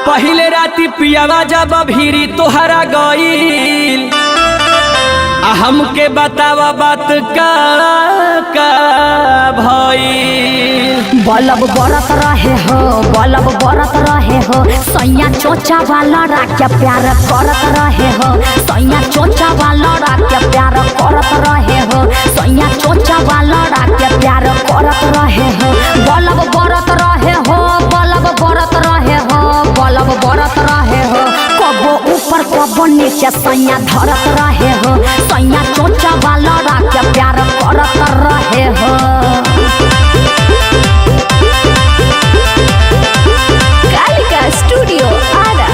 पहिले राती पियावा जब भीरी तोहरा गईल हमके बतावा बात का भईल। बलब बरत रहे हो, बलब बरत रहे हो, सैया चोचा वाला राख्या प्यार करत रहे हो, सैया चोचा वाला राख्या प्यार करत रहे हो, सैया चोचा वाला राख्या प्यार करत रहे हो। बलब बरत रहे हो, बलब बरत रहे हो, बलब बरत रहे हो, कबो ऊपर कबो नीचे सैया धरत रहे हो, सैया चोचा वाला राख्या प्यार करत रहे हो। स्टूडियो आरा।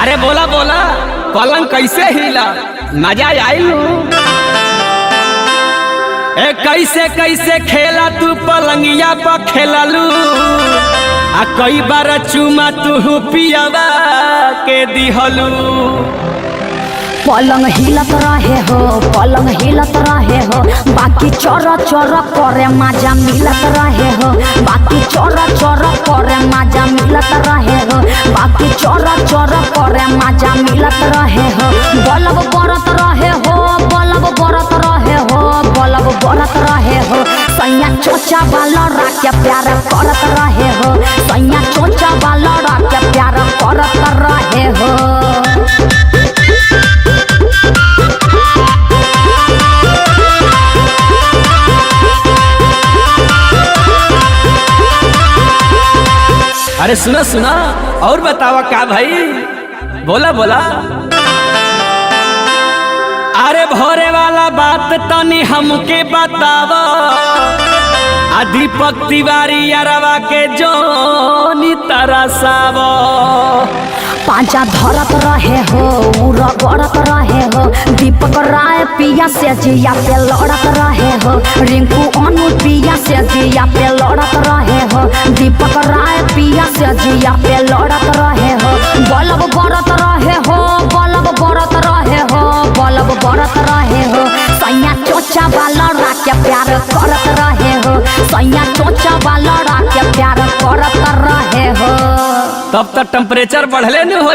अरे बोला बोला पलंग कैसे हिला, मजा आई। कैसे कैसे खेला तू पलंगिया पर खेललू आ कई बार चुमा तू पियावा के दिहलू। पलंग हिलत रहे हो, पलंग हिलत रहे हो, बाकी चोर चोर करे मजा मिलत रहे हो, बाकी चोर चोर करे मजा मिलत रहे हो, बाकी चोर चोर करे मजा मिलत रहे हो। बलब बरत रहे हो, बलब बरत रहे हो, बलब बरत रहे हो, सैया चोचा वाला राख्या प्यार करत रहे हो, सैया चोचा वाला राख्या प्यार करत रहे हो। अरे सुना सुना और बतावा का भाई, बोला बोला। अरे भोरे वाला बात तनी हमके बतावा, दीपक तिवारी अरवा के जोनी तरसावा। पांचा धरत रहे हो, उरा गड़त रहे हो, दीपक राय पिया से जिया पे लड़त रहे हो, रिंकू अनु पिया से जिया पे लड़त रहे हो, दीपक राय पिया से जिया पे लड़त रहे हो। बलब बरत रहे हो, बलब बरत रहे हो, बलब बरत रहे हो, सैया चोचा वाला राख्या प्यार करत रहे हो, सैया चोचा वाला राख्या प्यार करत रहे हो। तब तक टेम्परेचर बढ़ले न हो।